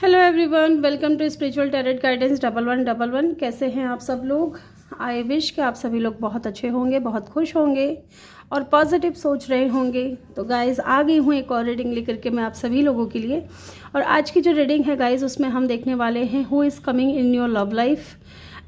Hello everyone, welcome to spiritual tarot guidance 1111। कैसे हैं आप सब लोग? आई विश कि आप सभी लोग बहुत अच्छे होंगे, बहुत खुश होंगे और पॉजिटिव सोच रहे होंगे। तो गाइस, आ गई हूँ एक और रीडिंग लेकर के मैं आप सभी लोगों के लिए। और आज की जो रीडिंग है गाइस, उसमें हम देखने वाले हैं who is coming in your love life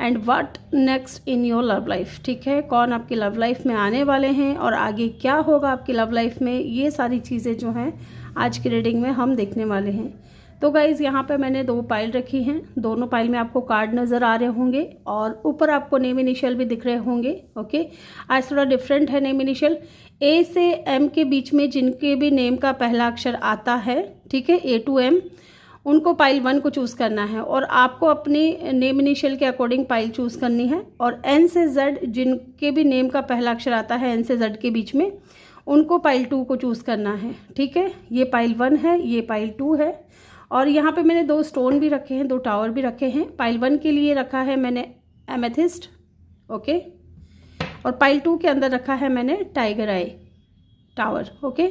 and what next in your love life. ठीक है, कौन आपकी लव लाइफ में आने वाले हैं और आगे क्या होगा आपकी लव लाइफ में, ये सारी चीज़ें जो हैं आज की रीडिंग में हम देखने वाले हैं। तो गाइज़, यहाँ पे मैंने दो पाइल रखी हैं। दोनों पाइल में आपको कार्ड नज़र आ रहे होंगे और ऊपर आपको नेम इनिशियल भी दिख रहे होंगे। ओके, आज थोड़ा डिफरेंट है नेम इनिशियल। ए से एम के बीच में जिनके भी नेम का पहला अक्षर आता है, ठीक है, ए टू एम, उनको पाइल 1 को चूज़ करना है और आपको अपनी नेम इनिशियल के अकॉर्डिंग पाइल चूज़ करनी है। और एन से जेड जिनके भी नेम का पहला अक्षर आता है एन से जेड के बीच में, उनको पाइल 2 को चूज़ करना है। ठीक है, ये पाइल 1 है, ये पाइल 2 है। और यहाँ पे मैंने 2 स्टोन भी रखे हैं, 2 टावर भी रखे हैं। पाइल 1 के लिए रखा है मैंने एमेथिस्ट, ओके, और पाइल 2 के अंदर रखा है मैंने टाइगर आई टावर। ओके,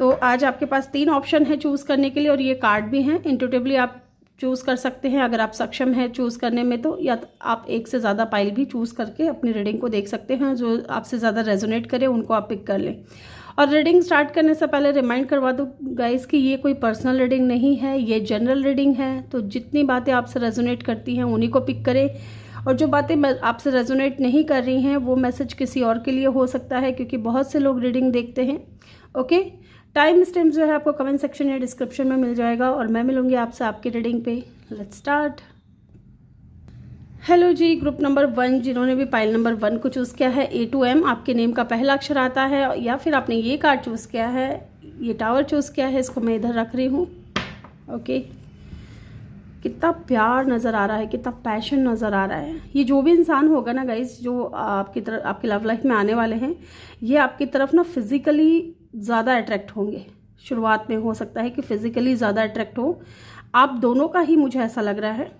तो आज आपके पास 3 ऑप्शन है चूज़ करने के लिए और ये कार्ड भी हैं। इंट्यूटिवली आप चूज़ कर सकते हैं अगर आप सक्षम हैं चूज़ करने में, तो या आप एक से ज़्यादा पाइल भी चूज़ करके अपनी रीडिंग को देख सकते हैं। जो आपसे ज़्यादा रेजोनेट करे उनको आप पिक कर लें। और रीडिंग स्टार्ट करने से पहले रिमाइंड करवा दूँ गाइस कि ये कोई पर्सनल रीडिंग नहीं है, ये जनरल रीडिंग है। तो जितनी बातें आपसे रेजोनेट करती हैं उन्हीं को पिक करें और जो बातें आपसे रेजोनेट नहीं कर रही हैं वो मैसेज किसी और के लिए हो सकता है, क्योंकि बहुत से लोग रीडिंग देखते हैं। ओके, टाइम स्टैम्प जो है आपको कमेंट सेक्शन या डिस्क्रिप्शन में मिल जाएगा और मैं मिलूंगी आपसे आपकी रीडिंग पे। Let's start. Hello ji, group number 1 जिन्होंने भी पाइल नंबर 1 को चूज़ किया है, ए टू एम आपके नेम का पहला अक्षर आता है, या फिर आपने ये कार्ड चूज़ किया है, ये टावर चूज़ किया है, इसको मैं इधर रख रही हूँ। ओके, कितना प्यार नज़र आ रहा है, कितना पैशन नज़र आ रहा है। ये जो भी इंसान होगा ना गाइस, जो आपकी तरफ आपकी लव लाइफ में आने वाले हैं, ये आपकी तरफ ना फिज़िकली ज़्यादा अट्रैक्ट होंगे। शुरुआत में हो सकता है कि फिज़िकली ज़्यादा अट्रैक्ट हो आप दोनों का ही, मुझे ऐसा लग रहा है।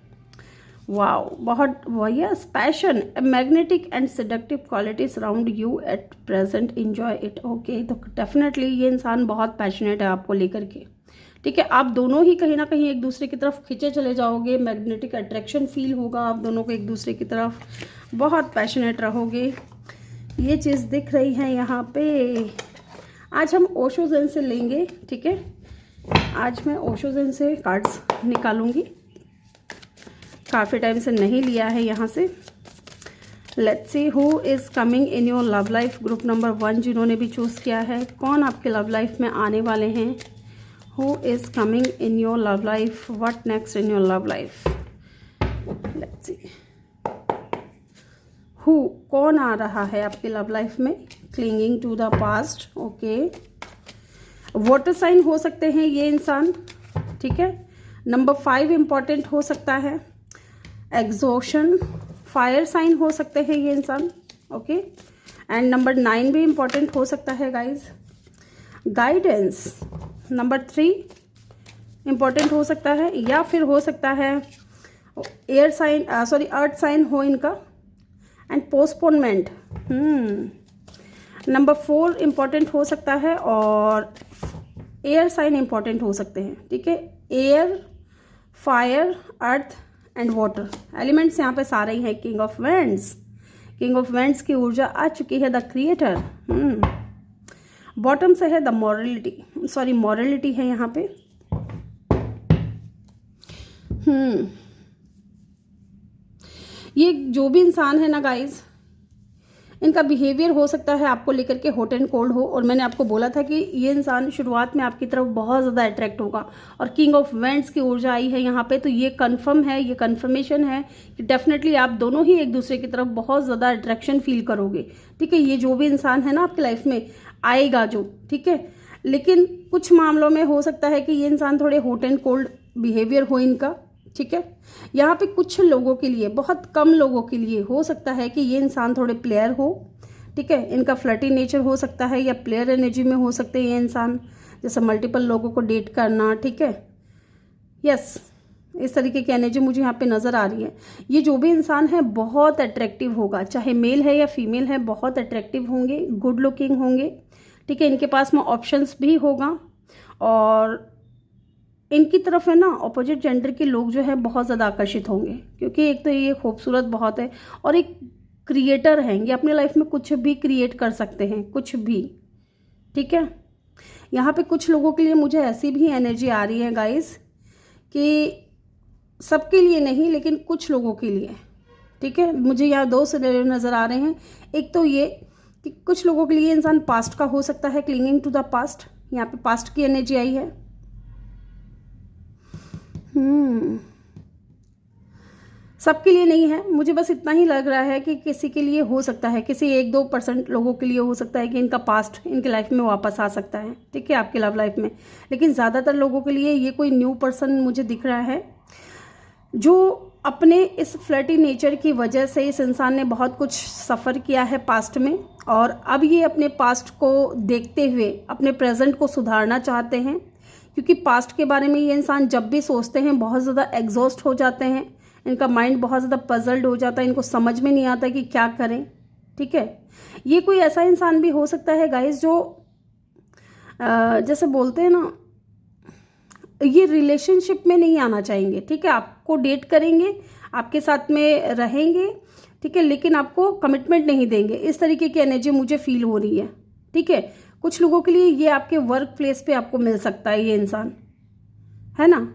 वाओ, बहुत yes, passion, magnetic and seductive quality surround you at present, enjoy it. Okay, तो डेफिनेटली ये इंसान बहुत पैशनेट है आपको लेकर के। ठीक है, आप दोनों ही कहीं ना कहीं एक दूसरे की तरफ खींचे चले जाओगे, मैग्नेटिक अट्रैक्शन फील होगा आप दोनों को एक दूसरे की तरफ, बहुत पैशनेट रहोगे, ये चीज़ दिख रही है यहाँ पे। आज हम ओशो ज़ेन से लेंगे, ठीक है, आज मैं ओशो ज़ेन से कार्ड्स निकालूंगी, काफ़ी टाइम से नहीं लिया है यहाँ से। Let's see who is coming in your love life. Group number 1 जिन्होंने भी चूज़ किया है, कौन आपके लव लाइफ में आने वाले हैं? Who is coming in your love life, what next in your love life. Let's see who, कौन आ रहा है आपकी लव लाइफ में? Clinging to the past. Okay, water sign हो सकते हैं ये इंसान, ठीक है। नंबर 5 इंपॉर्टेंट हो सकता है। एग्जॉशन, फायर साइन हो सकते हैं ये इंसान, ओके। एंड नंबर 9 भी इंपॉर्टेंट हो सकता है गाइज। गाइडेंस, नंबर 3 इंपॉर्टेंट हो सकता है, या फिर हो सकता है एयर साइन, अर्थ साइन हो इनका। एंड पोस्टपोनमेंट, नंबर 4 इंपॉर्टेंट हो सकता है और एयर साइन इंपॉर्टेंट हो सकते हैं, ठीक है। Air, fire, earth and water elements यहाँ पे सारे ही हैं। King of vents, king of vents की ऊर्जा आ चुकी है, द क्रिएटर। बॉटम से है द मॉरलिटी है यहाँ पे। ये जो भी इंसान है ना गाइज, इनका बिहेवियर हो सकता है आपको लेकर के हॉट एंड कोल्ड हो। और मैंने आपको बोला था कि ये इंसान शुरुआत में आपकी तरफ बहुत ज़्यादा अट्रैक्ट होगा और किंग ऑफ वेंट्स की ऊर्जा आई है यहाँ पे, तो ये कंफर्म है, ये कंफर्मेशन है कि डेफिनेटली आप दोनों ही एक दूसरे की तरफ बहुत ज़्यादा अट्रैक्शन फील करोगे, ठीक है। ये जो भी इंसान है ना आपकी लाइफ में आएगा जो, ठीक है। लेकिन कुछ मामलों में हो सकता है कि ये इंसान थोड़े हॉट एंड कोल्ड बिहेवियर हो इनका, ठीक है। यहाँ पे कुछ लोगों के लिए, बहुत कम लोगों के लिए हो सकता है कि ये इंसान थोड़े प्लेयर हो, ठीक है। इनका फ्लर्टी नेचर हो सकता है या प्लेयर एनर्जी में हो सकते हैं ये इंसान, जैसे मल्टीपल लोगों को डेट करना, ठीक है। यस, इस तरीके की एनर्जी मुझे यहाँ पे नज़र आ रही है। ये जो भी इंसान है बहुत अट्रैक्टिव होगा, चाहे मेल है या फीमेल है, बहुत अट्रैक्टिव होंगे, गुड लुकिंग होंगे, ठीक है। इनके पास में ऑप्शंस भी होगा और इनकी तरफ है ना ऑपोजिट जेंडर के लोग जो है बहुत ज़्यादा आकर्षित होंगे, क्योंकि एक तो ये खूबसूरत बहुत है और एक क्रिएटर हैं, ये अपने लाइफ में कुछ भी क्रिएट कर सकते हैं, कुछ भी। ठीक है, यहाँ पे कुछ लोगों के लिए मुझे ऐसी भी एनर्जी आ रही है गाइस कि सबके लिए नहीं लेकिन कुछ लोगों के लिए। ठीक है, मुझे यहाँ दो सिनेरियो नज़र आ रहे हैं। एक तो ये कि कुछ लोगों के लिए इंसान पास्ट का हो सकता है, क्लिंगिंग टू द पास्ट, यहाँ पे पास्ट की एनर्जी आई है। सबके लिए नहीं है, मुझे बस इतना ही लग रहा है कि किसी के लिए हो सकता है, किसी 1-2% लोगों के लिए हो सकता है कि इनका पास्ट इनके लाइफ में वापस आ सकता है। ठीक है, आपकी लव लाइफ में। लेकिन ज़्यादातर लोगों के लिए ये कोई न्यू पर्सन मुझे दिख रहा है जो अपने इस फ्लर्टी नेचर की वजह से इस इंसान ने बहुत कुछ सफ़र किया है पास्ट में, और अब ये अपने पास्ट को देखते हुए अपने प्रेजेंट को सुधारना चाहते हैं। क्योंकि पास्ट के बारे में ये इंसान जब भी सोचते हैं बहुत ज़्यादा एग्जॉस्ट हो जाते हैं, इनका माइंड बहुत ज़्यादा पजल्ड हो जाता है, इनको समझ में नहीं आता कि क्या करें। ठीक है, ये कोई ऐसा इंसान भी हो सकता है गाइस जो जैसे बोलते हैं ना, ये रिलेशनशिप में नहीं आना चाहेंगे। ठीक है, आपको डेट करेंगे, आपके साथ में रहेंगे, ठीक है, लेकिन आपको कमिटमेंट नहीं देंगे। इस तरीके की एनर्जी मुझे फील हो रही है। ठीक है, कुछ लोगों के लिए ये आपके वर्क प्लेस पे आपको मिल सकता है, ये इंसान है ना।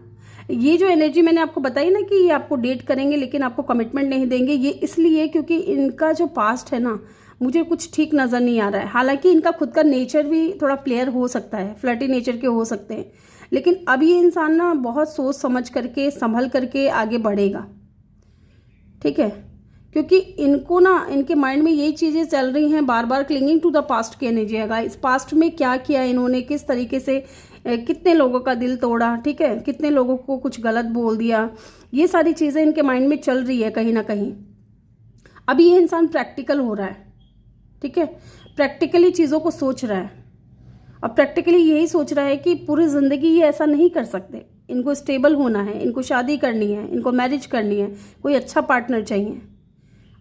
ये जो एनर्जी मैंने आपको बताई ना कि ये आपको डेट करेंगे लेकिन आपको कमिटमेंट नहीं देंगे, ये इसलिए क्योंकि इनका जो पास्ट है ना मुझे कुछ ठीक नज़र नहीं आ रहा है। हालांकि इनका खुद का नेचर भी थोड़ा प्लेयर हो सकता है, फ्लर्टी नेचर के हो सकते हैं, लेकिन अब ये इंसान ना बहुत सोच समझ करके संभल करके आगे बढ़ेगा। ठीक है, क्योंकि इनको ना इनके माइंड में यही चीज़ें चल रही हैं, बार बार क्लिंगिंग टू द पास्ट की एनर्जी है। इस पास्ट में क्या किया इन्होंने, किस तरीके से कितने लोगों का दिल तोड़ा, ठीक है, कितने लोगों को कुछ गलत बोल दिया, ये सारी चीज़ें इनके माइंड में चल रही है कहीं ना कहीं। अब ये इंसान प्रैक्टिकल हो रहा है। ठीक है, प्रैक्टिकली चीज़ों को सोच रहा है और प्रैक्टिकली यही सोच रहा है कि पूरी ज़िंदगी ये ऐसा नहीं कर सकते, इनको स्टेबल होना है, इनको शादी करनी है, इनको मैरिज करनी है, कोई अच्छा पार्टनर चाहिए।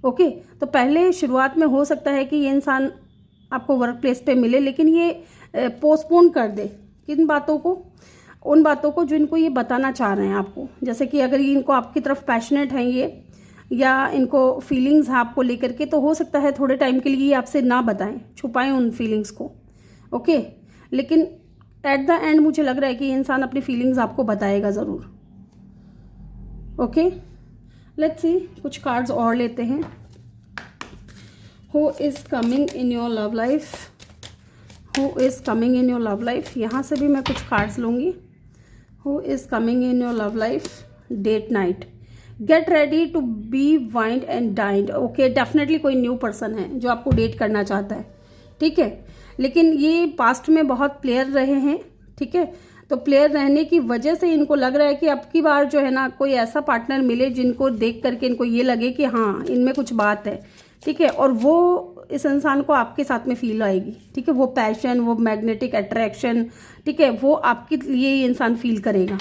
ओके, तो पहले शुरुआत में हो सकता है कि ये इंसान आपको वर्क प्लेस पे मिले, लेकिन ये पोस्टपोन कर दे किन बातों को, उन बातों को जो इनको ये बताना चाह रहे हैं आपको। जैसे कि अगर ये इनको आपकी तरफ पैशनेट हैं ये, या इनको फीलिंग्स हैं आपको लेकर के, तो हो सकता है थोड़े टाइम के लिए ये आपसे ना बताएं, छुपाएं उन फीलिंग्स को। ओके, लेकिन एट द एंड मुझे लग रहा है कि ये इंसान अपनी फीलिंग्स आपको बताएगा ज़रूर। ओके, लेट्स सी, कुछ कार्ड्स और लेते हैं। Who is coming in your love life, who is coming in your love life. यहाँ से भी मैं कुछ कार्ड्स लूँगी। Who is coming in your love life, date night, get ready to be wined and dined. Okay, definitely कोई new person है जो आपको डेट करना चाहता है। ठीक है, लेकिन ये पास्ट में बहुत प्लेयर रहे हैं। ठीक है, तो प्लेयर रहने की वजह से इनको लग रहा है कि अब की बार जो है ना कोई ऐसा पार्टनर मिले जिनको देख करके इनको ये लगे कि हाँ इनमें कुछ बात है। ठीक है, और वो इस इंसान को आपके साथ में फील आएगी। ठीक है, वो पैशन, वो मैग्नेटिक अट्रैक्शन, ठीक है, वो आपके लिए ये इंसान फील करेगा।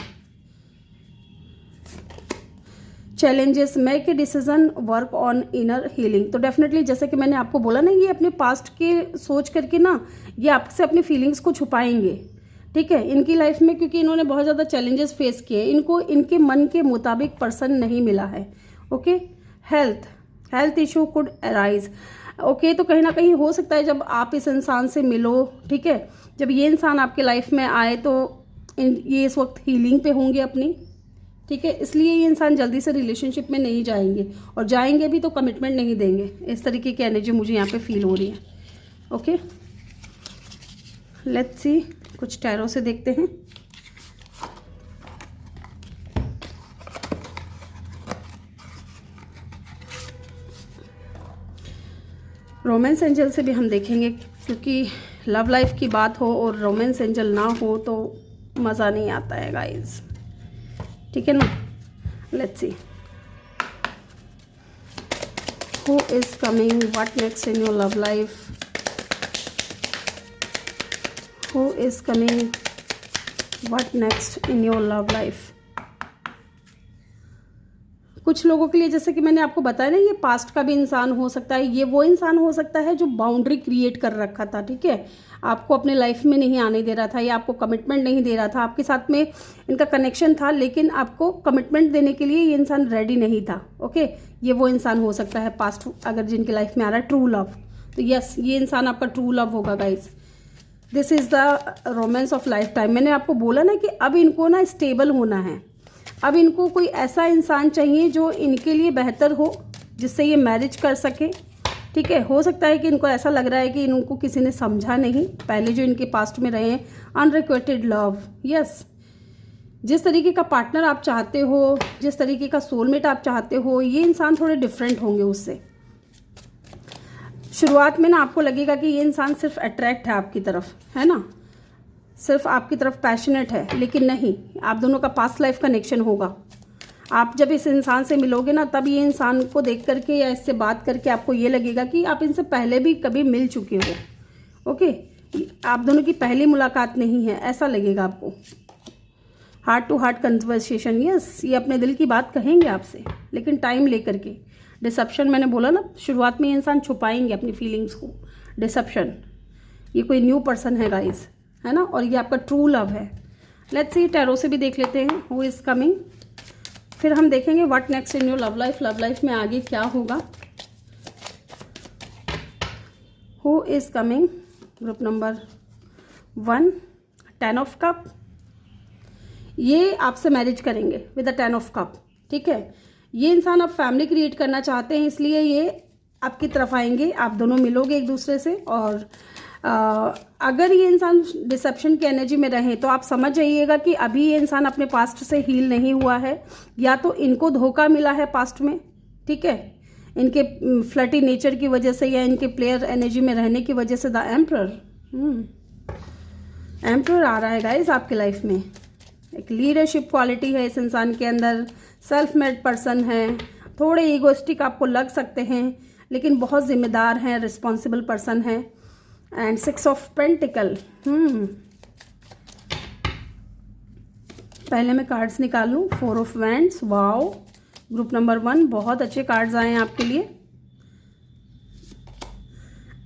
Challenges, make a decision, work on inner healing. तो डेफिनेटली जैसे कि मैंने आपको बोला ना, ये अपने पास्ट के सोच करके ना ये आपसे अपनी फीलिंग्स को छुपाएंगे। ठीक है, इनकी लाइफ में क्योंकि इन्होंने बहुत ज़्यादा चैलेंजेस फेस किए, इनको इनके मन के मुताबिक पर्सन नहीं मिला है। Okay, health issue could arise. Okay, तो कहीं ना कहीं हो सकता है जब आप इस इंसान से मिलो, ठीक है, जब ये इंसान आपके लाइफ में आए तो ये इस वक्त हीलिंग पे होंगे अपनी। ठीक है, इसलिए ये इंसान जल्दी से रिलेशनशिप में नहीं जाएंगे, और जाएंगे भी तो कमिटमेंट नहीं देंगे। इस तरीके की एनर्जी मुझे यहाँ पे फील हो रही है। ओके, लेट्स सी, कुछ टैरो से देखते हैं। रोमांस एंजल से भी हम देखेंगे, क्योंकि लव लाइफ की बात हो और रोमांस एंजल ना हो तो मज़ा नहीं आता है गाइस। ठीक है ना, let's see, who is coming, what next in your love life, who is coming, what next in your love life. कुछ लोगों के लिए जैसे कि मैंने आपको बताया ना, ये पास्ट का भी इंसान हो सकता है, ये वो इंसान हो सकता है जो बाउंड्री क्रिएट कर रखा था, ठीक है, आपको अपने लाइफ में नहीं आने दे रहा था या आपको कमिटमेंट नहीं दे रहा था। आपके साथ में इनका कनेक्शन था लेकिन आपको कमिटमेंट देने के लिए ये इंसान रेडी नहीं था। ओके, ये वो इंसान हो सकता है पास्ट, अगर जिनकी लाइफ में आ रहा है ट्रू लव, तो यस ये इंसान आपका ट्रू लव होगा guys. This is the romance of life time. मैंने आपको बोला ना कि अब इनको ना स्टेबल होना है, अब इनको कोई ऐसा इंसान चाहिए जो इनके लिए बेहतर हो, जिससे ये मैरिज कर सके, ठीक है। हो सकता है कि इनको ऐसा लग रहा है कि इनको किसी ने समझा नहीं, पहले जो इनके पास्ट में रहे हैं, अनरिक्वेटेड लव, यस। जिस तरीके का पार्टनर आप चाहते हो, जिस तरीके का सोलमेट आप चाहते हो, ये इंसान थोड़े डिफरेंट होंगे उससे। शुरुआत में ना आपको लगेगा कि ये इंसान सिर्फ अट्रैक्ट है आपकी तरफ, है ना, सिर्फ आपकी तरफ पैशनेट है, लेकिन नहीं, आप दोनों का पास्ट लाइफ कनेक्शन होगा। आप जब इस इंसान से मिलोगे ना, तब ये इंसान को देख करके या इससे बात करके आपको ये लगेगा कि आप इनसे पहले भी कभी मिल चुके हो। ओके, आप दोनों की पहली मुलाकात नहीं है, ऐसा लगेगा आपको। Heart to heart conversation, yes, ये अपने दिल की बात कहेंगे आपसे, लेकिन टाइम लेकर के। डिसेप्शन, मैंने बोला ना शुरुआत में ये इंसान छुपाएंगे अपनी फीलिंग्स को, डिसेप्शन। ये कोई न्यू पर्सन है गाइस, है ना, और ये आपका ट्रू लव है। लेट्स सी, टैरो से भी देख लेते हैं हु इज कमिंग, फिर हम देखेंगे what next in your love life. Love life में आगे क्या होगा। Who is coming, group number 1, 10 of cup. ये आपसे मैरिज करेंगे विद द 10 ऑफ कप, ठीक है। ये इंसान आप फैमिली क्रिएट करना चाहते हैं, इसलिए ये आपकी तरफ आएंगे, आप दोनों मिलोगे एक दूसरे से। और अगर ये इंसान डिसेप्शन की एनर्जी में रहे तो आप समझ जाइएगा कि अभी ये इंसान अपने पास्ट से हील नहीं हुआ है, या तो इनको धोखा मिला है पास्ट में, ठीक है, इनके फ्लर्टी नेचर की वजह से या इनके प्लेयर एनर्जी में रहने की वजह से। द एम्परर, एम्परर आ रहा है गाइस आपके लाइफ में। एक लीडरशिप क्वालिटी है इस इंसान के अंदर, सेल्फ मेड पर्सन है, थोड़े ईगोइस्टिक आपको लग सकते हैं लेकिन बहुत जिम्मेदार हैं, रिस्पॉन्सिबल पर्सन है। एंड 6 ऑफ पेंटिकल, पहले मैं कार्ड्स निकाल लूँ। 4 of wands, wow, group number 1, बहुत अच्छे कार्ड्स आए हैं आपके लिए।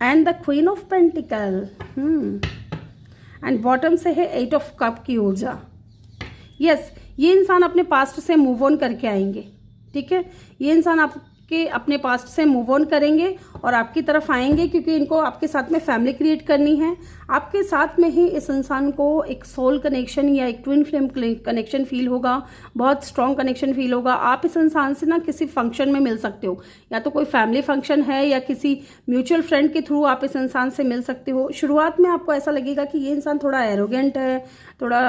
And the queen of pentacle, and bottom से है 8 ऑफ कप की ऊर्जा। यस, ये इंसान अपने पास्ट से मूव ऑन करके आएंगे, ठीक है। ये इंसान आपके अपने पास्ट से मूव ऑन करेंगे और आपकी तरफ आएंगे, क्योंकि इनको आपके साथ में फैमिली क्रिएट करनी है। आपके साथ में ही इस इंसान को एक सोल कनेक्शन या एक ट्विन फ्लेम कनेक्शन फील होगा, बहुत स्ट्रॉन्ग कनेक्शन फील होगा। आप इस इंसान से ना किसी फंक्शन में मिल सकते हो, या तो कोई फैमिली फंक्शन है या किसी म्यूचुअल फ्रेंड के थ्रू आप इस इंसान से मिल सकते हो। शुरुआत में आपको ऐसा लगेगा कि ये इंसान थोड़ा एरोगेंट है, थोड़ा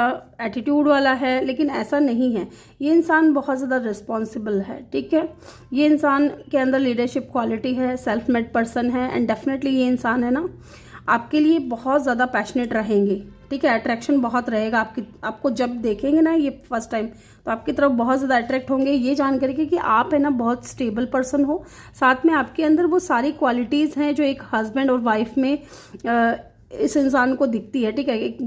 एटीट्यूड वाला है, लेकिन ऐसा नहीं है। ये इंसान बहुत ज़्यादा रिस्पॉन्सिबल है, ठीक है। ये इंसान के अंदर लीडरशिप क्वालिटी है, सेल्फ मेड पर्सन है, एंड डेफिनेटली ये इंसान है ना आपके लिए बहुत ज़्यादा पैशनेट रहेंगे, ठीक है। अट्रैक्शन बहुत रहेगा आपको जब देखेंगे ना ये फर्स्ट टाइम, तो आपकी तरफ बहुत ज़्यादा अट्रैक्ट होंगे, ये जान करके कि आप है ना बहुत स्टेबल पर्सन हो। साथ में आपके अंदर वो सारी क्वालिटीज़ हैं जो एक हस्बैंड और वाइफ में इस इंसान को दिखती है, ठीक है। एक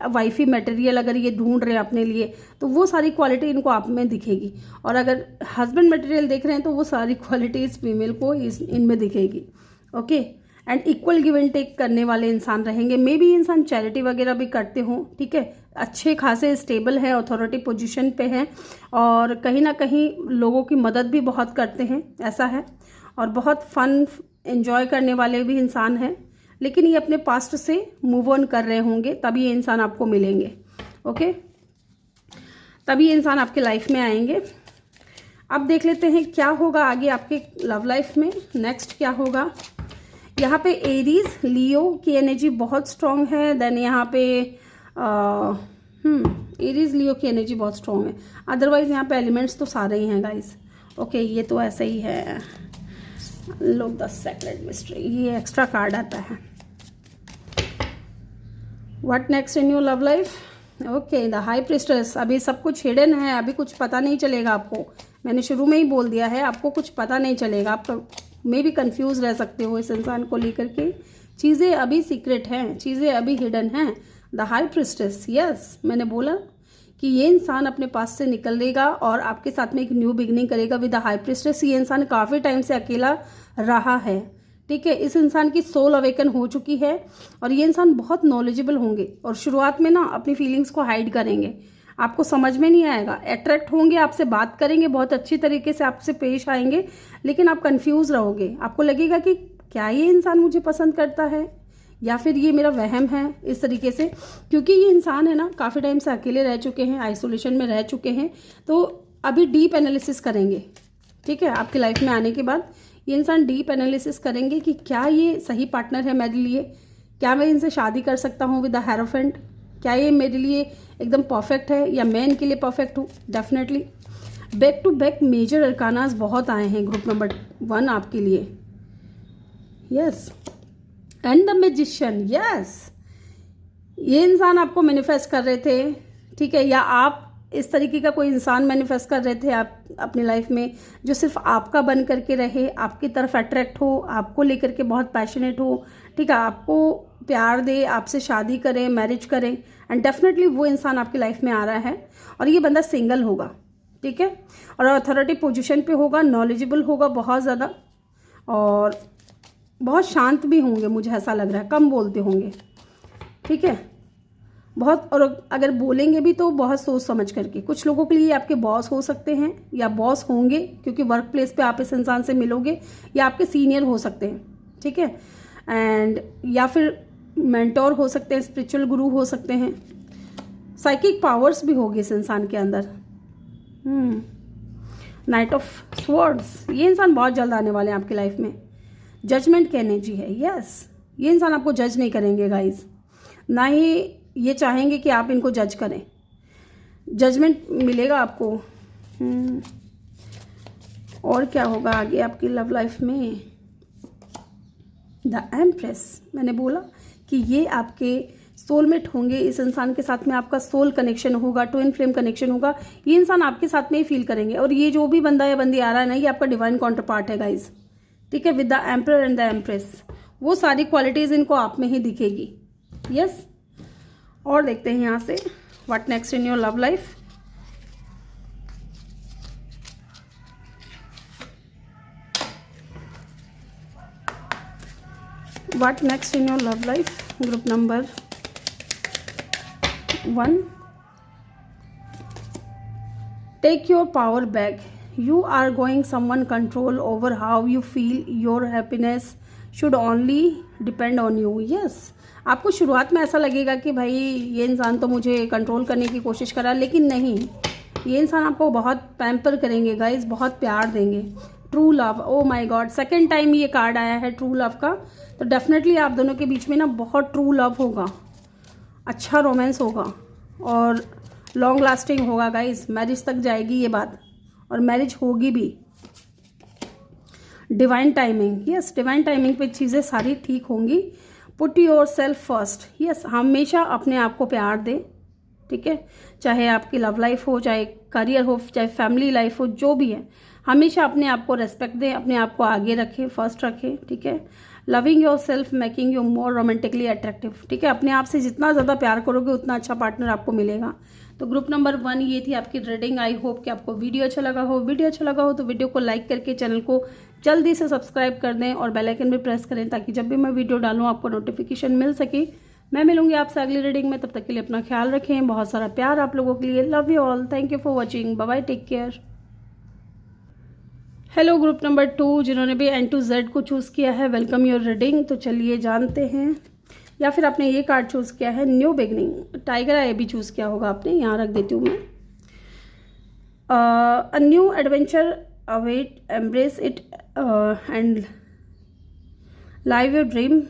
वाइफी मटेरियल अगर ये ढूंढ रहे हैं अपने लिए, तो वो सारी क्वालिटी इनको आप में दिखेगी। और अगर हस्बैंड मटेरियल देख रहे हैं तो वो सारी क्वालिटीज़ फीमेल को इनमें दिखेगी। Okay, and equal give and take करने वाले इंसान रहेंगे। मे बी इंसान चैरिटी वगैरह भी करते हों, ठीक है। अच्छे खासे स्टेबल है, अथॉरिटी पोजीशन पे हैं, और कहीं ना कहीं लोगों की मदद भी बहुत करते हैं, ऐसा है। और बहुत फन एंजॉय करने वाले भी इंसान हैं, लेकिन ये अपने पास्ट से मूव ऑन कर रहे होंगे, तभी ये इंसान आपको मिलेंगे। ओके, तभी ये इंसान आपके लाइफ में आएंगे। अब देख लेते हैं क्या होगा आगे आपके लव लाइफ में, नेक्स्ट क्या होगा। यहाँ पे एरीज लियो की एनर्जी बहुत स्ट्रॉन्ग है। देन यहाँ पे एरीज लियो की एनर्जी बहुत स्ट्रॉन्ग है। अदरवाइज यहाँ पे एलिमेंट्स तो सारे ही हैं गाइस। ओके, ये तो ऐसे ही है। लोग द सेक्रेट मिस्ट्री, ये एक्स्ट्रा कार्ड आता है। What next in your love life. Okay, the high priestess. अभी सब कुछ हिडन है, अभी कुछ पता नहीं चलेगा आपको। मैंने शुरू में ही बोल दिया है, आपको कुछ पता नहीं चलेगा। आप मे भी कंफ्यूज रह सकते हो इस इंसान को लेकर के। चीज़ें अभी सीक्रेट हैं, चीज़ें अभी हिडन हैं। द हाई प्रिस्टेस, यस, मैंने बोला कि ये इंसान अपने पास से निकलेगा और आपके साथ में एक न्यू बिगनिंग करेगा विद द हाई प्रीस्टेस। ये इंसान काफ़ी टाइम से अकेला रहा है, ठीक है। इस इंसान की सोल अवेकन हो चुकी है और ये इंसान बहुत नॉलेजेबल होंगे और शुरुआत में ना अपनी फीलिंग्स को हाइड करेंगे, आपको समझ में नहीं आएगा। अट्रैक्ट होंगे, आपसे बात करेंगे, बहुत अच्छी तरीके से आपसे पेश आएंगे, लेकिन आप कंफ्यूज रहोगे। आपको लगेगा कि क्या ये इंसान मुझे पसंद करता है या फिर ये मेरा वहम है, इस तरीके से। क्योंकि ये इंसान है ना काफ़ी टाइम से अकेले रह चुके हैं, आइसोलेशन में रह चुके हैं, तो अभी डीप एनालिसिस करेंगे, ठीक है। आपकी लाइफ में आने के बाद ये इंसान डीप एनालिसिस करेंगे कि क्या ये सही पार्टनर है मेरे लिए, क्या मैं इनसे शादी कर सकता हूँ विद द हेरोफेंट, क्या ये मेरे लिए एकदम परफेक्ट है या मैं इनके लिए परफेक्ट हूँ। Definitely back to back major arcanas बहुत आए हैं ग्रुप नंबर 1 आपके लिए। Yes, and the magician. Yes, ये इंसान आपको मैनिफेस्ट कर रहे थे, ठीक है, या आप इस तरीके का कोई इंसान मैनिफेस्ट कर रहे थे आप अपनी लाइफ में, जो सिर्फ आपका बन करके रहे, आपकी तरफ अट्रैक्ट हो, आपको लेकर के बहुत पैशनेट हो, ठीक है, आपको प्यार दे, आपसे शादी करें, मैरिज करें। एंड डेफिनेटली वो इंसान आपकी लाइफ में आ रहा है और ये बंदा सिंगल होगा, ठीक है, और अथॉरिटी पोजीशन पे होगा, नॉलेजेबल होगा बहुत ज़्यादा और बहुत शांत भी होंगे, मुझे ऐसा लग रहा है, कम बोलते होंगे, ठीक है, बहुत। और अगर बोलेंगे भी तो बहुत सोच समझ करके। कुछ लोगों के लिए आपके बॉस हो सकते हैं या बॉस होंगे, क्योंकि वर्क प्लेस पे आप इस इंसान से मिलोगे, या आपके सीनियर हो सकते हैं, ठीक है, एंड या फिर मेंटोर हो सकते हैं, स्पिरिचुअल गुरु हो सकते हैं, साइकिक पावर्स भी होगी इस इंसान के अंदर। नाइट ऑफ स्वॉर्ड्स, ये इंसान बहुत जल्द आने वाले हैं आपकी लाइफ में। जजमेंट की एनर्जी है। यस, ये इंसान आपको जज नहीं करेंगे गाइज, ना ही ये चाहेंगे कि आप इनको जज करें। जजमेंट मिलेगा आपको। और क्या होगा आगे आपकी लव लाइफ में? The empress. मैंने बोला कि ये आपके सोलमेट होंगे, इस इंसान के साथ में आपका सोल कनेक्शन होगा, ट्विन फ्लेम कनेक्शन होगा। ये इंसान आपके साथ में ही फील करेंगे और ये जो भी बंदा या बंदी आ रहा है ना, ये आपका डिवाइन काउंटर पार्ट है गाइज, ठीक है, with the emperor and the empress. वो सारी क्वालिटीज इनको आप में ही दिखेगी। यस, और देखते हैं यहाँ से what next in your love life. What next in your love life group number 1। Take your power back. You are going someone control over how you feel. Your happiness should only depend on you. Yes, आपको शुरुआत में ऐसा लगेगा कि भाई ये इंसान तो मुझे कंट्रोल करने की कोशिश कर रहा है, लेकिन नहीं, ये इंसान आपको बहुत पैम्पर करेंगे गाइज, बहुत प्यार देंगे। True love, oh my God, second time ये कार्ड आया है ट्रू लव का, तो डेफिनेटली आप दोनों के बीच में ना बहुत ट्रू लव होगा, अच्छा रोमांस होगा और लॉन्ग लास्टिंग होगा गाइज। मैरिज तक जाएगी ये बात और मैरिज होगी भी। Divine timing. Yes, divine timing पे चीज़ें सारी ठीक होंगी। Put your self first. Yes, हमेशा अपने आप को प्यार दें, ठीक है, चाहे आपकी लव लाइफ हो, चाहे करियर हो, चाहे फैमिली लाइफ हो, जो भी है, हमेशा अपने आप को रेस्पेक्ट दें, अपने आप को आगे रखें, फर्स्ट रखें, ठीक है। Loving your self making you more romantically attractive, ठीक है, अपने आप से जितना ज़्यादा प्यार करोगे उतना अच्छा पार्टनर आपको मिलेगा। तो ग्रुप नंबर 1 ये थी आपकी रीडिंग। आई होप कि आपको वीडियो अच्छा लगा हो। वीडियो अच्छा लगा हो तो वीडियो को लाइक करके चैनल को जल्दी से सब्सक्राइब कर दें और बेल आइकन भी प्रेस करें, ताकि जब भी मैं वीडियो डालूँ आपको नोटिफिकेशन मिल सके। मैं मिलूंगी आपसे अगली रीडिंग में, तब तक के लिए अपना ख्याल रखें। बहुत सारा प्यार आप लोगों के लिए। Love you all, thank you for watching, bye bye, take care. Hello group number 2, जिन्होंने भी N to Z को चूज़ किया है, वेलकम योर रीडिंग। तो चलिए जानते हैं, या फिर आपने ये कार्ड चूज़ किया है न्यू बिगनिंग। टाइगर आई भी चूज़ किया होगा आपने, यहाँ रख देती हूँ मैं। A new adventure await, embrace it and live your dream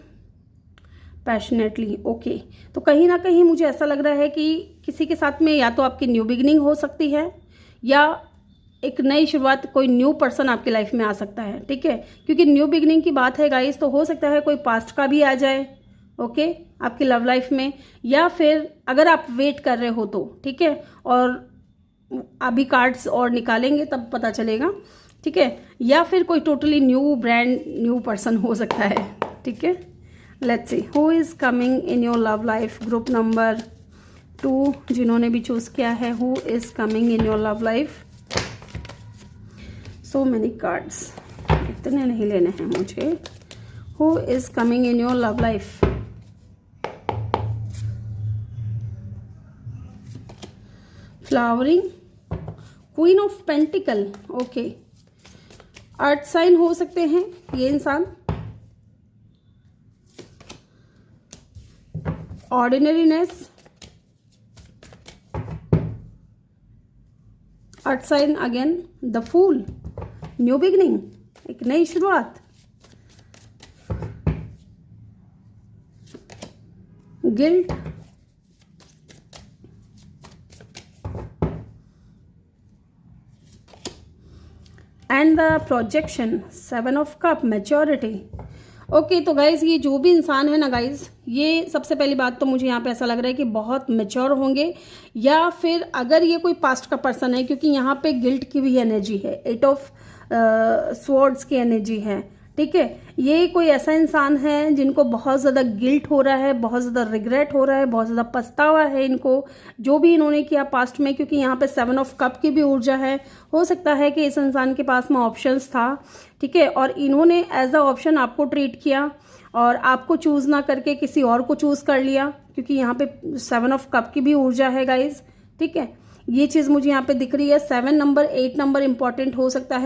passionately. Okay, तो कहीं ना कहीं मुझे ऐसा लग रहा है कि किसी के साथ में या तो आपकी न्यू बिगनिंग हो सकती है या एक नई शुरुआत, कोई न्यू पर्सन आपकी लाइफ में आ सकता है, ठीक है, क्योंकि न्यू बिगनिंग की बात है गाइस, तो हो सकता है कोई पास्ट का भी आ जाए, ओके, आपकी लव लाइफ में, या फिर अगर आप वेट कर रहे हो तो, ठीक है, और अभी कार्ड्स और निकालेंगे तब पता चलेगा, ठीक है, या फिर कोई totally new brand new person हो सकता है, ठीक है। Let's see who is coming in your love life group number 2 जिन्होंने भी चूज़ किया है, who is coming in your love life. So many cards, इतने नहीं लेने हैं मुझे। Who is coming in your love life. Flowering, queen of pentacle, okay. Earth sign हो सकते हैं ये इंसान। Ordinariness, earth sign again. The fool, new beginning, एक नई शुरुआत। Guilt, and the projection, 7 of cup, maturity. Okay तो गाइज ये जो भी इंसान है ना गाइज, ये सबसे पहली बात तो मुझे यहाँ पे ऐसा लग रहा है कि बहुत मैच्योर होंगे, या फिर अगर ये कोई पास्ट का पर्सन है, क्योंकि यहाँ पे गिल्ट की भी एनर्जी है, 8 ऑफ स्वॉर्ड्स की एनर्जी है, ठीक है। ये कोई ऐसा इंसान है जिनको बहुत ज़्यादा गिल्ट हो रहा है, बहुत ज़्यादा रिग्रेट हो रहा है, बहुत ज़्यादा पछतावा है इनको जो भी इन्होंने किया पास्ट में, क्योंकि यहाँ पे 7 ऑफ कप की भी ऊर्जा है। हो सकता है कि इस इंसान के पास में ऑप्शंस था, ठीक है, और इन्होंने एज अ ऑप्शन आपको ट्रीट किया और आपको चूज़ ना करके किसी और को चूज़ कर लिया, क्योंकि यहाँ पे 7 ऑफ कप की भी ऊर्जा है गाइज, ठीक है। ये चीज़ मुझे यहाँ पे दिख रही है। 7 नंबर, 8 नंबर इंपॉर्टेंट हो सकता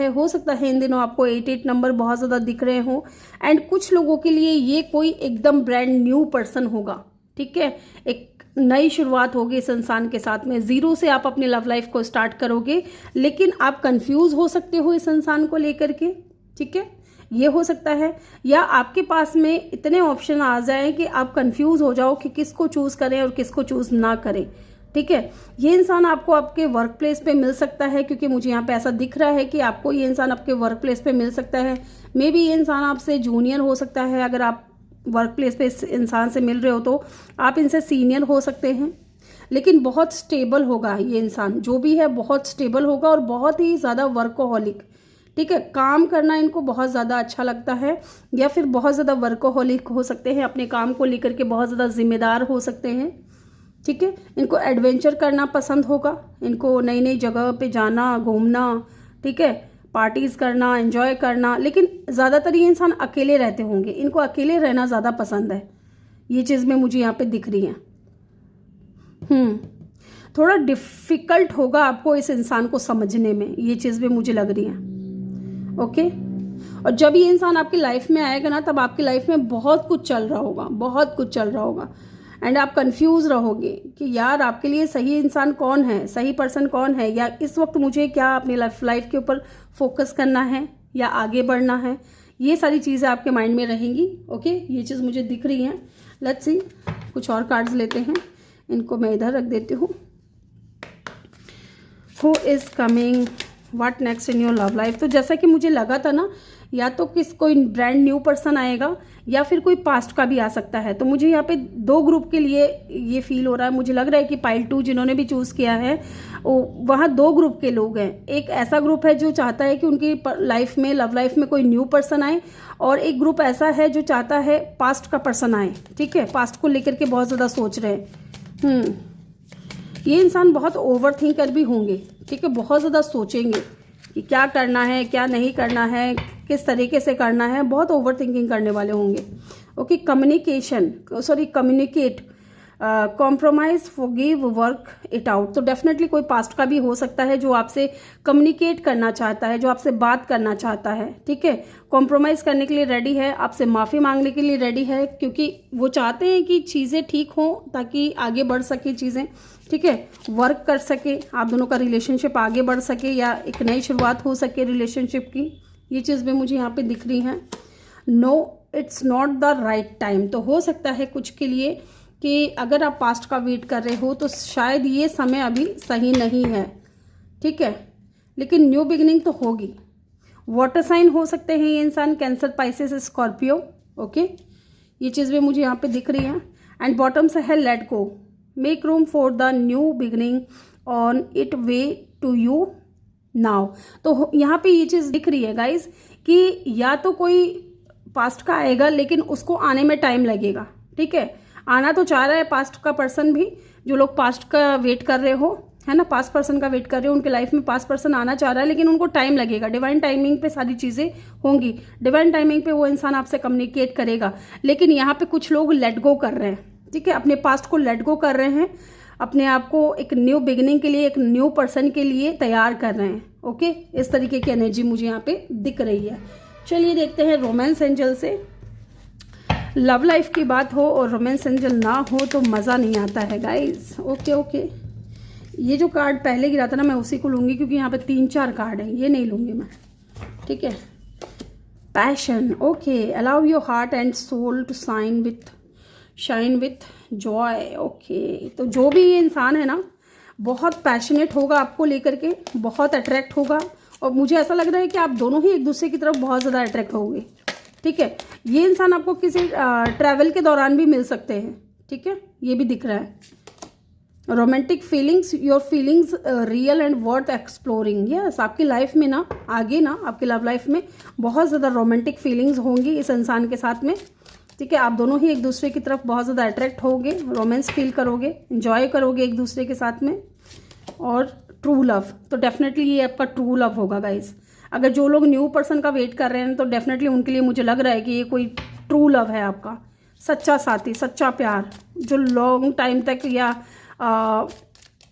है इन दिनों आपको 8 नंबर बहुत ज़्यादा दिख रहे हो। एंड कुछ लोगों के लिए ये कोई एकदम ब्रांड न्यू पर्सन होगा, ठीक है, एक नई शुरुआत होगी इस इंसान के साथ में। 0 से आप अपनी लव लाइफ को स्टार्ट करोगे, लेकिन आप कंफ्यूज हो सकते हो इस इंसान को लेकर के, ठीक है, ये हो सकता है। या आपके पास में इतने ऑप्शन आ जाएं कि आप कंफ्यूज हो जाओ कि किसको चूज करें और किसको चूज ना करें, ठीक है। ये इंसान आपको आपके वर्क प्लेस पे मिल सकता है, क्योंकि मुझे यहाँ पे ऐसा दिख रहा है कि आपको ये इंसान आपके वर्क प्लेस पे मिल सकता है। मे बी ये इंसान आपसे जूनियर हो सकता है, अगर आप वर्क प्लेस पे इस इंसान से मिल रहे हो तो आप इनसे सीनियर हो सकते हैं, लेकिन बहुत स्टेबल होगा ये इंसान, जो भी है बहुत स्टेबल होगा और बहुत ही ज़्यादा वर्कोहॉलिक, ठीक है। काम करना इनको बहुत ज़्यादा अच्छा लगता है, या फिर बहुत ज़्यादा वर्कोहॉलिक हो सकते हैं, अपने काम को लेकर के बहुत ज़्यादा जिम्मेदार हो सकते हैं, ठीक है। इनको एडवेंचर करना पसंद होगा, इनको नई नई जगह पे जाना, घूमना, ठीक है, पार्टीज करना, एंजॉय करना, लेकिन ज़्यादातर ये इंसान अकेले रहते होंगे, इनको अकेले रहना ज़्यादा पसंद है। ये चीज़ में मुझे यहाँ पे दिख रही है। थोड़ा डिफिकल्ट होगा आपको इस इंसान को समझने में, ये चीज़ भी मुझे लग रही है, ओके। और जब ये इंसान आपकी लाइफ में आएगा ना, तब आपकी लाइफ में बहुत कुछ चल रहा होगा, बहुत कुछ चल रहा होगा, एंड आप कंफ्यूज रहोगे कि यार आपके लिए सही इंसान कौन है, सही पर्सन कौन है, या इस वक्त मुझे क्या अपनी लाइफ के ऊपर फोकस करना है या आगे बढ़ना है। ये सारी चीज़ें आपके माइंड में रहेंगी, ओके। ये चीज़ मुझे दिख रही है। लेट्स सी, कुछ और कार्ड्स लेते हैं, इनको मैं इधर रख देती हूँ। Who is coming, what next in your love life. तो जैसा कि मुझे लगा था ना, या तो कोई ब्रांड न्यू पर्सन आएगा या फिर कोई पास्ट का भी आ सकता है। तो मुझे यहाँ पे 2 ग्रुप के लिए ये फील हो रहा है। मुझे लग रहा है कि पाइल 2 जिन्होंने भी चूज़ किया है, वहाँ 2 ग्रुप के लोग हैं। एक ऐसा ग्रुप है जो चाहता है कि उनकी लाइफ में, लव लाइफ में कोई न्यू पर्सन आए, और एक ग्रुप ऐसा है जो चाहता है पास्ट का पर्सन आए, ठीक है, पास्ट को लेकर के बहुत ज़्यादा सोच रहे हैं। ये इंसान बहुत ओवर थिंकर भी होंगे, ठीक है, बहुत ज़्यादा सोचेंगे कि क्या करना है, क्या नहीं करना है, किस तरीके से करना है, बहुत ओवर थिंकिंग करने वाले होंगे, okay. Communicate, compromise, forgive, work it out. तो डेफिनेटली कोई पास्ट का भी हो सकता है जो आपसे कम्युनिकेट करना चाहता है, जो आपसे बात करना चाहता है, ठीक है, कॉम्प्रोमाइज़ करने के लिए रेडी है, आपसे माफ़ी मांगने के लिए रेडी है, क्योंकि वो चाहते हैं कि चीज़ें ठीक हों ताकि आगे बढ़ सके चीज़ें, ठीक है, वर्क कर सके, आप दोनों का रिलेशनशिप आगे बढ़ सके, या एक नई शुरुआत हो सके रिलेशनशिप की। ये चीज़ भी मुझे यहाँ पे दिख रही है। No, it's not the right time. तो हो सकता है कुछ के लिए कि अगर आप पास्ट का वेट कर रहे हो तो शायद ये समय अभी सही नहीं है, ठीक है, लेकिन न्यू बिगिनिंग तो होगी। वाटर साइन हो सकते हैं ये इंसान, कैंसर, पाइसेस, स्कॉर्पियो, ओके। ये चीज़ भी मुझे यहाँ पे दिख रही है। एंड बॉटम से है let go, make room for the new beginning, on it way to you now. तो यहाँ पे ये चीज़ दिख रही है गाइज कि या तो कोई पास्ट का आएगा, लेकिन उसको आने में टाइम लगेगा, ठीक है। आना तो चाह रहा है पास्ट का पर्सन भी, जो लोग पास्ट का वेट कर रहे हो, है ना, पास्ट पर्सन का वेट कर रहे हो, उनके लाइफ में पास्ट पर्सन आना चाह रहा है, लेकिन उनको टाइम लगेगा। डिवाइन टाइमिंग पे सारी चीज़ें होंगी, डिवाइन टाइमिंग पे वो इंसान आपसे कम्युनिकेट करेगा। लेकिन यहाँ पे कुछ लोग लेट गो कर रहे हैं, ठीक है, अपने पास्ट को लेट गो कर रहे हैं, अपने आप को एक न्यू बिगिनिंग के लिए, एक न्यू पर्सन के लिए तैयार कर रहे हैं। ओके, इस तरीके की एनर्जी मुझे यहाँ पे दिख रही है। चलिए देखते हैं रोमांस एंजल से। लव लाइफ की बात हो और रोमांस एंजल ना हो तो मज़ा नहीं आता है गाइज। ओके, ये जो कार्ड पहले गिरा था ना, मैं उसी को लूँगी, क्योंकि यहाँ पे 3-4 कार्ड हैं, ये नहीं लूँगी मैं, ठीक है। Passion, okay, allow your heart and soul to shine with joy. Okay, तो जो भी ये इंसान है ना, बहुत पैशनेट होगा आपको लेकर के, बहुत अट्रैक्ट होगा, और मुझे ऐसा लग रहा है कि आप दोनों ही एक दूसरे की तरफ बहुत ज़्यादा अट्रैक्ट होंगे, ठीक है। ये इंसान आपको किसी ट्रैवल के दौरान भी मिल सकते हैं, ठीक है, ये भी दिख रहा है। Romantic feelings, your feelings real and worth exploring. Yes, आपकी लाइफ में ना आगे ना, आपकी लव लाइफ में बहुत ज़्यादा रोमांटिक फीलिंग्स होंगी इस इंसान के साथ में, ठीक है। आप दोनों ही एक दूसरे की तरफ बहुत ज़्यादा अट्रैक्ट होगे, रोमांस फील करोगे, एंजॉय करोगे एक दूसरे के साथ में। और ट्रू लव, तो डेफिनेटली ये आपका ट्रू लव होगा गाइज। अगर जो लोग न्यू पर्सन का वेट कर रहे हैं तो डेफिनेटली उनके लिए मुझे लग रहा है कि ये कोई ट्रू लव है आपका, सच्चा साथी, सच्चा प्यार, जो लॉन्ग टाइम तक या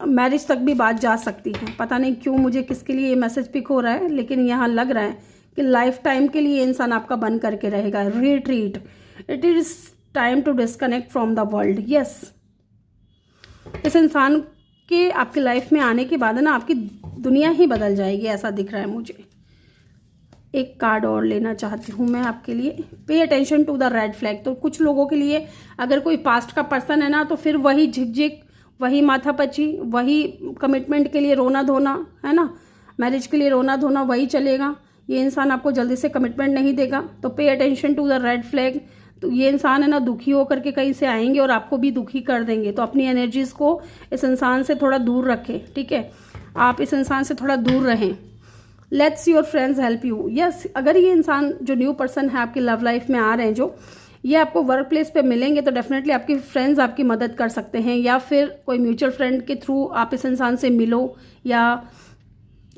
मैरिज तक भी बात जा सकती है। पता नहीं क्यों मुझे किसके लिए ये मैसेज पिक हो रहा है, लेकिन यहाँ लग रहा है कि लाइफ टाइम के लिए इंसान आपका बन करके रहेगा। Retreat, it is time to disconnect from the world. Yes, इस इंसान के आपकी लाइफ में आने के बाद ना आपकी दुनिया ही बदल जाएगी, ऐसा दिख रहा है मुझे। एक कार्ड और लेना चाहती हूँ मैं आपके लिए। Pay attention to the red flag. तो कुछ लोगों के लिए अगर कोई पास्ट का पर्सन है ना, तो फिर वही झिकझिक, वही माथापची, वही कमिटमेंट के लिए रोना धोना, है ना, मैरिज के लिए रोना धोना, वही चलेगा। ये इंसान आपको जल्दी से कमिटमेंट नहीं देगा, तो pay attention to the red flag. तो ये इंसान है ना, दुखी होकर के कहीं से आएंगे और आपको भी दुखी कर देंगे। तो अपनी एनर्जीज को इस इंसान से थोड़ा दूर रखें, ठीक है, आप इस इंसान से थोड़ा दूर रहें। Let's your friends help you. Yes, अगर ये इंसान जो न्यू पर्सन है आपकी लव लाइफ में आ रहे हैं, जो ये आपको वर्क प्लेस पे मिलेंगे, तो डेफिनेटली आपके फ्रेंड्स आपकी मदद कर सकते हैं, या फिर कोई म्यूचुअल फ्रेंड के थ्रू आप इस इंसान से मिलो, या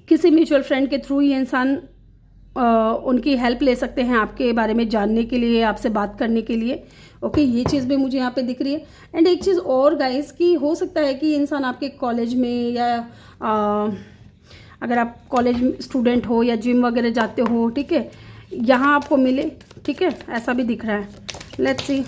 किसी म्यूचुअल फ्रेंड के थ्रू ये इंसान उनकी हेल्प ले सकते हैं आपके बारे में जानने के लिए, आपसे बात करने के लिए। ओके, ये चीज़ भी मुझे यहाँ पे दिख रही है। एंड एक चीज़ और गाइस, कि हो सकता है कि ये इंसान आपके कॉलेज में, या अगर आप कॉलेज स्टूडेंट हो या जिम वगैरह जाते हो, ठीक है, यहाँ आपको मिले, ठीक है, ऐसा भी दिख रहा है। लेट्स सी,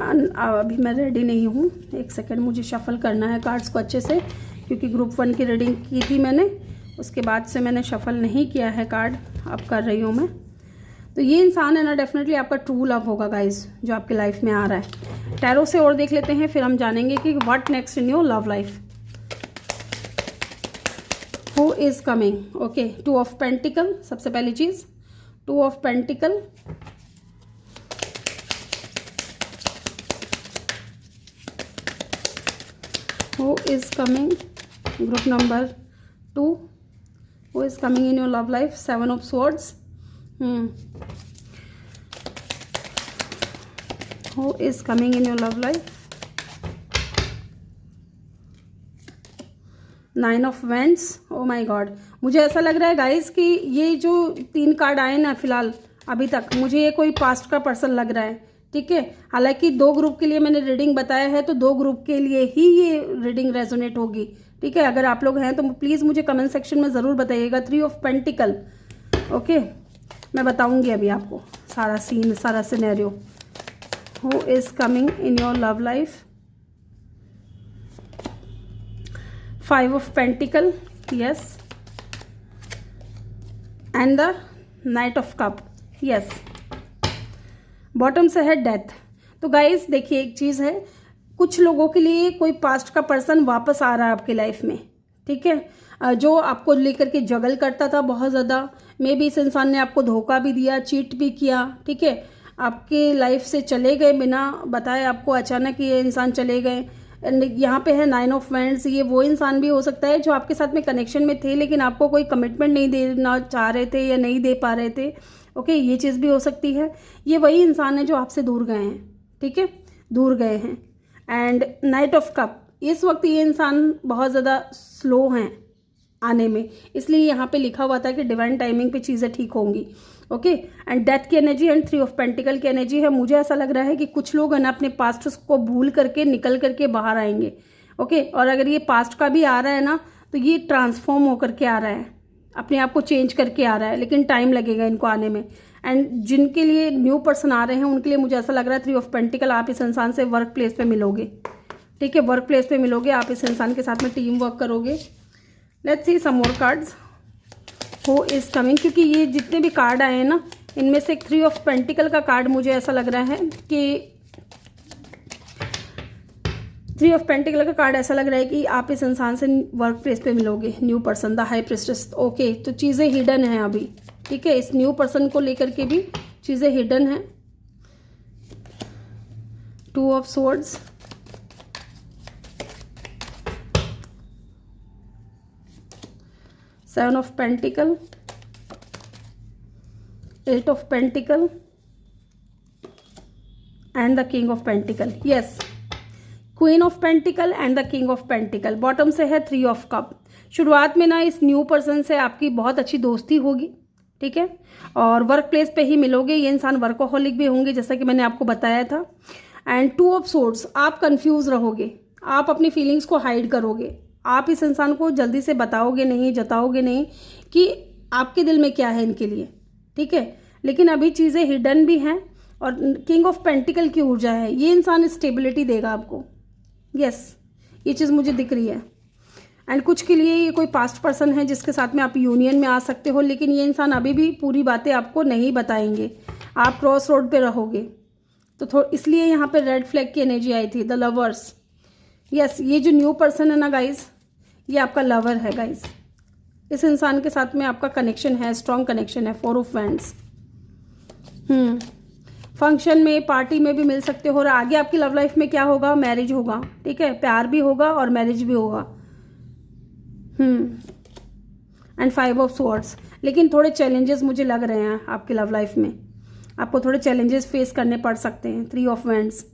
अभी मैं रेडी नहीं हूँ, एक सेकेंड, मुझे शफल करना है कार्ड्स को अच्छे से, क्योंकि ग्रुप 1 की रीडिंग की थी मैंने, उसके बाद से मैंने शफल नहीं किया है कार्ड, अब कर रही हूँ मैं। तो ये इंसान है ना, डेफिनेटली आपका ट्रू लव होगा गाइज, जो आपकी लाइफ में आ रहा है। टैरो से और देख लेते हैं, फिर हम जानेंगे कि what next in your love life. Who is coming? Okay, 2 of pentacle, सबसे पहली चीज 2 of pentacle, who is coming, group number 2, who is coming in your love life, 7 of swords, who is coming in your love life, 9 of Wands। oh my god, मुझे ऐसा लग रहा है guys कि ये जो 3 कार्ड आए ना फिलहाल अभी तक, मुझे ये कोई पास्ट का पर्सन लग रहा है, ठीक है। हालांकि 2 ग्रुप के लिए मैंने रीडिंग बताया है, तो 2 ग्रुप के लिए ही ये रीडिंग रेजोनेट होगी, ठीक है। अगर आप लोग हैं तो प्लीज़ मुझे कमेंट सेक्शन में ज़रूर बताइएगा। 3 ऑफ पेंटिकल, ओके, मैं बताऊंगी अभी आपको सारा सीन, सारा scenario. Who is coming in your love life, 5 of Pentacle, yes, and the Knight of Cup, yes, bottom से है डेथ। तो गाइस देखिए, एक चीज़ है, कुछ लोगों के लिए कोई पास्ट का पर्सन वापस आ रहा है आपकी लाइफ में, ठीक है, जो आपको लेकर के जगल करता था बहुत ज़्यादा। मे बी इस इंसान ने आपको धोखा भी दिया, चीट भी किया, ठीक है, आपके लाइफ से चले गए बिना बताए, आपको अचानक ये इंसान चले गए। एंड यहाँ पे है 9 ऑफ वैंड्स। ये वो इंसान भी हो सकता है जो आपके साथ में कनेक्शन में थे, लेकिन आपको कोई कमिटमेंट नहीं देना चाह रहे थे या नहीं दे पा रहे थे। ओके, ये चीज़ भी हो सकती है। ये वही इंसान है जो आपसे दूर गए हैं, ठीक है, दूर गए हैं। एंड नाइट ऑफ कप, इस वक्त ये इंसान बहुत ज़्यादा स्लो हैं आने में, इसलिए यहाँ पे लिखा हुआ था कि डिवाइन टाइमिंग पे चीज़ें ठीक होंगी। ओके, एंड डेथ की एनर्जी एंड 3 ऑफ पेंटिकल की एनर्जी है। मुझे ऐसा लग रहा है कि कुछ लोग है ना अपने पास्ट को भूल करके निकल करके बाहर आएंगे। ओके, और अगर ये पास्ट का भी आ रहा है ना तो ये ट्रांसफॉर्म होकर के आ रहा है, अपने आप को चेंज करके आ रहा है, लेकिन टाइम लगेगा इनको आने में। एंड जिनके लिए न्यू पर्सन आ रहे हैं उनके लिए मुझे ऐसा लग रहा है 3 ऑफ पेंटिकल, आप इस इंसान से वर्क प्लेस पे मिलोगे। ठीक है, वर्क प्लेस पे मिलोगे, आप इस इंसान के साथ में टीम वर्क करोगे। Let's see some more cards who is coming, क्योंकि ये जितने भी कार्ड आए हैं ना इनमें से 3 ऑफ पेंटिकल का कार्ड मुझे ऐसा लग रहा है कि 3 ऑफ पेंटिकल का कार्ड ऐसा लग रहा है कि आप इस इंसान से वर्क प्लेस पे मिलोगे, new person, the high priestess. Okay, तो चीज़ें हिडन हैं अभी। ठीक है, इस न्यू पर्सन को लेकर के भी चीज़ें हिडन हैं। 2 of swords, seven of pentacle, 8 of pentacle and the king of pentacle. Yes, queen of pentacle and the king of pentacle. Bottom से है 3 ऑफ कप। शुरुआत में ना इस न्यू पर्सन से आपकी बहुत अच्छी दोस्ती होगी। ठीक है, और वर्क प्लेस पे ही मिलोगे। ये इंसान वर्कोहॉलिक भी होंगे जैसा कि मैंने आपको बताया था। एंड 2 ऑफ सोर्ड्स, आप कंफ्यूज रहोगे, आप अपनी फीलिंग्स को हाइड करोगे, आप इस इंसान को जल्दी से बताओगे नहीं, जताओगे नहीं कि आपके दिल में क्या है इनके लिए। ठीक है, लेकिन अभी चीज़ें हिडन भी हैं। और किंग ऑफ पेंटिकल की ऊर्जा है, ये इंसान स्टेबिलिटी देगा आपको। यस, ये चीज़ मुझे दिख रही है। एंड कुछ के लिए ये कोई पास्ट पर्सन है जिसके साथ में आप यूनियन में आ सकते हो, लेकिन ये इंसान अभी भी पूरी बातें आपको नहीं बताएंगे, आप क्रॉस रोड पे रहोगे। तो इसलिए यहाँ पे रेड फ्लैग की एनर्जी आई थी, द लवर्स। यस, ये जो न्यू पर्सन है ना गाइज, ये आपका लवर है गाइज। इस इंसान के साथ में आपका कनेक्शन है, स्ट्रॉन्ग कनेक्शन है। 4 ऑफ वैंड्स। फंक्शन में, पार्टी में भी मिल सकते हो। और आगे आपकी लव लाइफ में क्या होगा, मैरिज होगा। ठीक है, प्यार भी होगा और मैरिज भी होगा। And 5 of swords. लेकिन थोड़े चैलेंजेस मुझे लग रहे हैं आपकी लव लाइफ में, आपको थोड़े चैलेंजेस फेस करने पड़ सकते हैं। 3 ऑफ वैंड्स।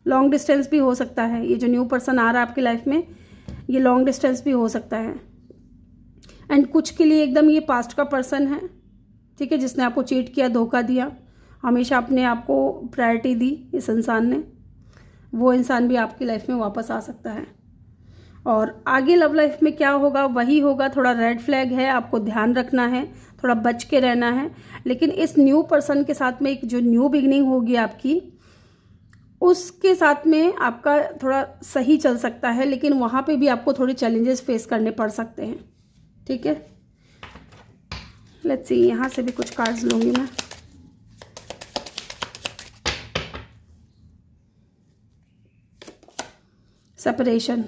लॉन्ग डिस्टेंस भी हो सकता है। ये जो न्यू पर्सन आ रहा है आपकी लाइफ में, ये लॉन्ग डिस्टेंस भी हो सकता है। एंड कुछ के लिए एकदम ये पास्ट का पर्सन है। ठीक है, जिसने आपको चीट किया, धोखा दिया, हमेशा अपने आप को प्रायोरिटी दी इस इंसान ने, वो इंसान भी आपकी लाइफ में वापस आ सकता है। और आगे लव लाइफ में क्या होगा वही होगा। थोड़ा रेड फ्लैग है, आपको ध्यान रखना है, थोड़ा बच के रहना है। लेकिन इस न्यू पर्सन के साथ में एक जो न्यू बिगनिंग होगी आपकी, उसके साथ में आपका थोड़ा सही चल सकता है, लेकिन वहाँ पे भी आपको थोड़े चैलेंजेस फेस करने पड़ सकते हैं। ठीक है, लेट्स सी, यहाँ से भी कुछ कार्ड्स लूँगी मैं। सेपरेशन,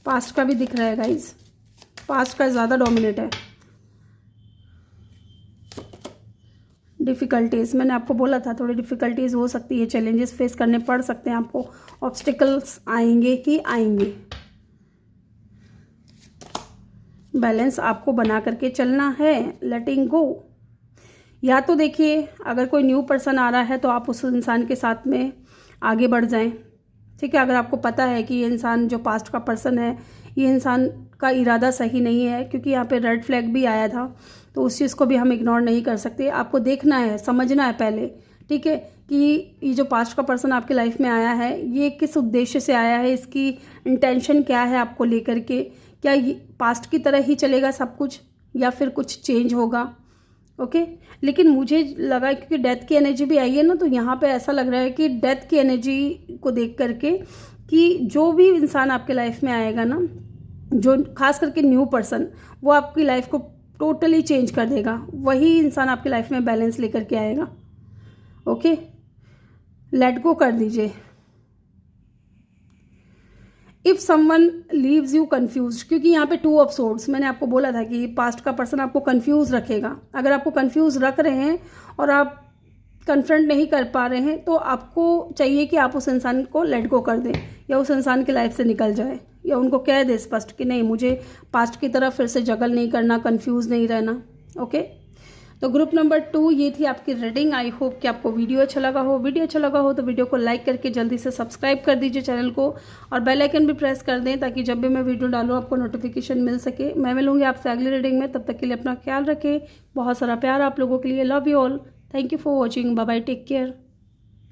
पास्ट का भी दिख रहा है गाइज, पास्ट का ज़्यादा डोमिनेट है। डिफ़िकल्टीज़, मैंने आपको बोला था थोड़ी डिफ़िकल्टीज़ हो सकती है, चैलेंजेस फेस करने पड़ सकते हैं आपको, ऑब्स्टिकल्स आएंगे ही आएंगे। बैलेंस आपको बना करके चलना है, लेटिंग गो। या तो देखिए, अगर कोई न्यू पर्सन आ रहा है तो आप उस इंसान के साथ में आगे बढ़ जाएं। ठीक है, अगर आपको पता है कि ये इंसान जो पास्ट का पर्सन है, ये इंसान का इरादा सही नहीं है, क्योंकि यहाँ पे रेड फ्लैग भी आया था, तो उस चीज़ को भी हम इग्नोर नहीं कर सकते। आपको देखना है, समझना है पहले। ठीक है, कि ये जो पास्ट का पर्सन आपकी लाइफ में आया है, ये किस उद्देश्य से आया है, इसकी इंटेंशन क्या है आपको लेकर के। क्या ये पास्ट की तरह ही चलेगा सब कुछ, या फिर कुछ चेंज होगा। ओके, लेकिन मुझे लगा क्योंकि डेथ की एनर्जी भी आई है ना, तो यहाँ पे ऐसा लग रहा है कि डेथ की एनर्जी को देख करके कि जो भी इंसान आपके लाइफ में आएगा ना, जो खास करके न्यू पर्सन, वो आपकी लाइफ को टोटली चेंज कर देगा। वही इंसान आपकी लाइफ में बैलेंस लेकर के आएगा। ओके, लेट गो कर दीजिए। If someone leaves you confuse, क्योंकि यहाँ पे 2 ऑफ सोर्ड्स, मैंने आपको बोला था कि पास्ट का पर्सन आपको कंफ्यूज रखेगा। अगर आपको कंफ्यूज रख रहे हैं और आप कन्फ्रंट नहीं कर पा रहे हैं, तो आपको चाहिए कि आप उस इंसान को लेट गो कर दें, या उस इंसान की लाइफ से निकल जाए, या उनको कह दे स्पष्ट कि नहीं, मुझे पास्ट की तरफ फिर से जगल नहीं करना, कंफ्यूज नहीं रहना। ओके, तो ग्रुप नंबर 2 ये थी आपकी रीडिंग। आई होप कि आपको वीडियो अच्छा लगा हो। वीडियो अच्छा लगा हो तो वीडियो को लाइक करके जल्दी से सब्सक्राइब कर दीजिए चैनल को, और बेल आइकन भी प्रेस कर दें ताकि जब भी मैं वीडियो डालूँ आपको नोटिफिकेशन मिल सके। मैं मिलूंगी आपसे अगली रीडिंग में, तब तक के लिए अपना ख्याल रखें। बहुत सारा प्यार आप लोगों के लिए। Love you all. Thank you for watching. Bye bye, take care.